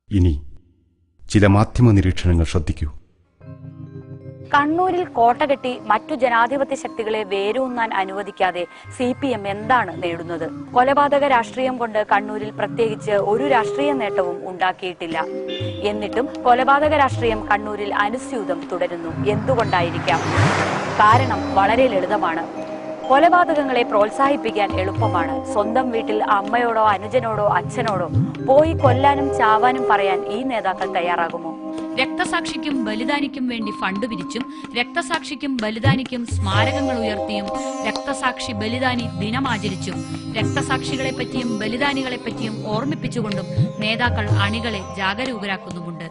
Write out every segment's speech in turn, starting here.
ഇനി ചില മാധ്യമ നിരീക്ഷണങ്ങൾ ശ്രദ്ധിക്കൂ. കണ്ണൂരിൽ കോട്ടകെട്ടി മറ്റു ജനാധിപത്യ ശക്തികളെ വേരൂന്നാൻ അനുവദിക്കാതെ CPM എന്താണ് നേടുന്നത്? കൊലപാതക രാഷ്ട്രീയം കൊണ്ട് കണ്ണൂരിൽ പ്രത്യേകിച്ച് ഒരു രാഷ്ട്രീയ നേട്ടവും ഉണ്ടാക്കിയിട്ടില്ല. എന്നിട്ടും കൊലപാതക രാഷ്ട്രീയം കണ്ണൂരിൽ അനുസ്യൂതം തുടരുന്നു. എന്തുകൊണ്ടായിരിക്കാം? കാരണം വളരെ ലളിതമാണ്. കൊലപാതകങ്ങളെ പ്രോത്സാഹിപ്പിക്കാൻ എളുപ്പമാണ്. സ്വന്തം വീട്ടിൽ അമ്മയോടോ അനുജനോടോ അച്ഛനോടോ പോയി കൊല്ലാനും ചാവാനും പറയാൻ ഈ നേതാക്കൾ തയ്യാറാകുമോ? രക്തസാക്ഷിക്കും ബലിദാനിക്കും വേണ്ടി ഫണ്ട് പിരിച്ചും രക്തസാക്ഷിക്കും ബലിദാനിക്കും സ്മാരകങ്ങൾ ഉയർത്തിയും രക്തസാക്ഷി ബലിദാനി ദിനമാചരിച്ചും രക്തസാക്ഷികളെ പറ്റിയും ബലിദാനികളെ പറ്റിയും ഓർമ്മിപ്പിച്ചുകൊണ്ടും നേതാക്കൾ അണികളെ ജാഗരൂകരാക്കുന്നുമുണ്ട്.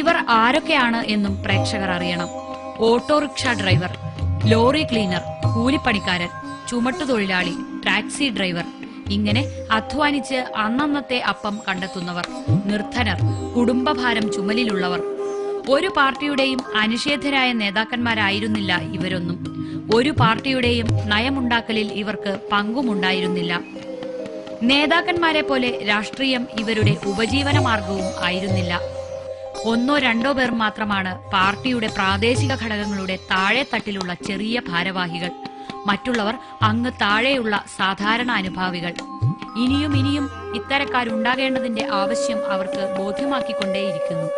ഇവർ ആരൊക്കെയാണ് എന്നും പ്രേക്ഷകർ അറിയണം. ഓട്ടോറിക്ഷ ഡ്രൈവർ, ലോറി ക്ലീനർ, കൂലിപ്പണിക്കാരൻ, ചുമട്ടുതൊഴിലാളി, ടാക്സി ഡ്രൈവർ, ഇങ്ങനെ അധ്വാനിച്ച് അന്നന്നത്തെ അപ്പം കണ്ടെത്തുന്നവർ, നിർധനർ, കുടുംബഭാരം ചുമലിലുള്ളവർ. ഒരു പാർട്ടിയുടെയും അനിഷേധ്യരായ നേതാക്കന്മാരായിരുന്നില്ല ഇവരൊന്നും. ഒരു പാർട്ടിയുടെയും നയമുണ്ടാക്കലിൽ ഇവർക്ക് പങ്കുമുണ്ടായിരുന്നില്ല. നേതാക്കന്മാരെ പോലെ രാഷ്ട്രീയം ഇവരുടെ ഉപജീവന മാർഗവും ആയിരുന്നില്ല. ഒന്നോ രണ്ടോ പേർ മാത്രമാണ് പാർട്ടിയുടെ പ്രാദേശിക ഘടകങ്ങളുടെ താഴെത്തട്ടിലുള്ള ചെറിയ ഭാരവാഹികൾ. മറ്റുള്ളവർ അങ്ങ് താഴെയുള്ള സാധാരണ അനുഭാവികൾ. ഇനിയും ഇനിയും ഇത്തരക്കാരുണ്ടാകേണ്ടതിന്റെ ആവശ്യം അവർക്ക് ബോധ്യമാക്കിക്കൊണ്ടേയിരിക്കുന്നു.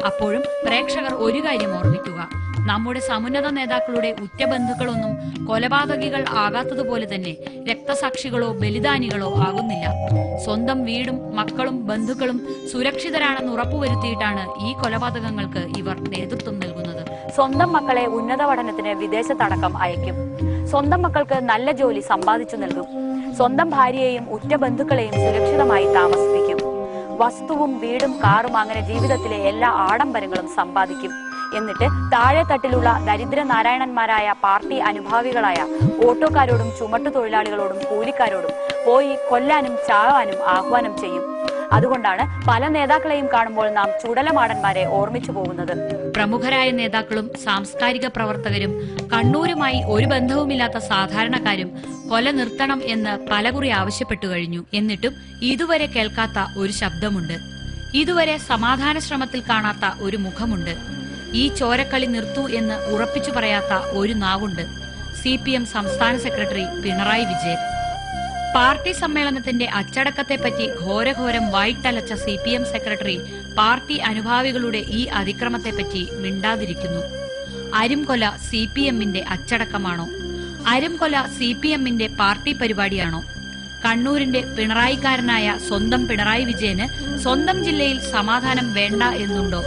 അപ്പോഴും പ്രേക്ഷകർ ഒരു കാര്യം ഓർമ്മിക്കുക: നമ്മുടെ സമുന്നത നേതാക്കളുടെ ഉറ്റബന്ധുക്കളൊന്നും കൊലപാതകികൾ ആകാത്തതുപോലെ തന്നെ രക്തസാക്ഷികളോ ബലിദാനികളോ ആകുന്നില്ല. സ്വന്തം വീടും മക്കളും ബന്ധുക്കളും സുരക്ഷിതരാണെന്ന് ഉറപ്പുവരുത്തിയിട്ടാണ് ഈ കൊലപാതകങ്ങൾക്ക് ഇവർ നേതൃത്വം നൽകുന്നത്. സ്വന്തം മക്കളെ ഉന്നത പഠനത്തിന് വിദേശത്തടക്കം അയക്കും. സ്വന്തം മക്കൾക്ക് നല്ല ജോലി സമ്പാദിച്ചു നൽകും. സ്വന്തം ഭാര്യയെയും ഉറ്റ ബന്ധുക്കളെയും സുരക്ഷിതമായി താമസിപ്പിക്കും. വസ്തുവും വീടും കാറും അങ്ങനെ ജീവിതത്തിലെ എല്ലാ ആഡംബരങ്ങളും സമ്പാദിക്കും. എന്നിട്ട് താഴെത്തട്ടിലുള്ള ദരിദ്രനാരായണന്മാരായ പാർട്ടി അനുഭാവികളായ ഓട്ടോക്കാരോടും ചുമട്ടുതൊഴിലാളികളോടും കൂലിക്കാരോടും പോയി കൊല്ലാനും ചാവാനും ആഹ്വാനം ചെയ്യും. അതുകൊണ്ടാണ് പല നേതാക്കളെയും കാണുമ്പോൾ നാം ചുടലമാടന്മാരെ ഓർമ്മിച്ചു പോകുന്നത്. പ്രമുഖരായ നേതാക്കളും സാംസ്കാരിക പ്രവർത്തകരും കണ്ണൂരുമായി ഒരു ബന്ധവുമില്ലാത്ത സാധാരണക്കാരും കൊല നിർത്തണം എന്ന് പലകുറി ആവശ്യപ്പെട്ടു കഴിഞ്ഞു. എന്നിട്ടും ഇതുവരെ കേൾക്കാത്ത ഒരു ശബ്ദമുണ്ട്. ഇതുവരെ സമാധാന ശ്രമത്തിൽ കാണാത്ത ഒരു മുഖമുണ്ട്. ഈ ചോരക്കളി നിർത്തൂ എന്ന് ഉറപ്പിച്ചു പറയാത്ത ഒരു നാവുണ്ട്. CPM സംസ്ഥാന സെക്രട്ടറി പിണറായി വിജയൻ. പാർട്ടി സമ്മേളനത്തിന്റെ അച്ചടക്കത്തെപ്പറ്റി ഘോരഘോരം വായിട്ടലച്ച CPM സെക്രട്ടറി പാർട്ടി അനുഭാവികളുടെ ഈ അതിക്രമത്തെപ്പറ്റി മിണ്ടാതിരിക്കുന്നു. അരുംകൊല CPMന്റെ അച്ചടക്കമാണോ? അരുംകൊല CPMന്റെ പാർട്ടി പരിപാടിയാണോ? കണ്ണൂരിന്റെ പിണറായിക്കാരനായ സ്വന്തം പിണറായി വിജയന് സ്വന്തം ജില്ലയിൽ സമാധാനം വേണ്ട എന്നുണ്ടോ?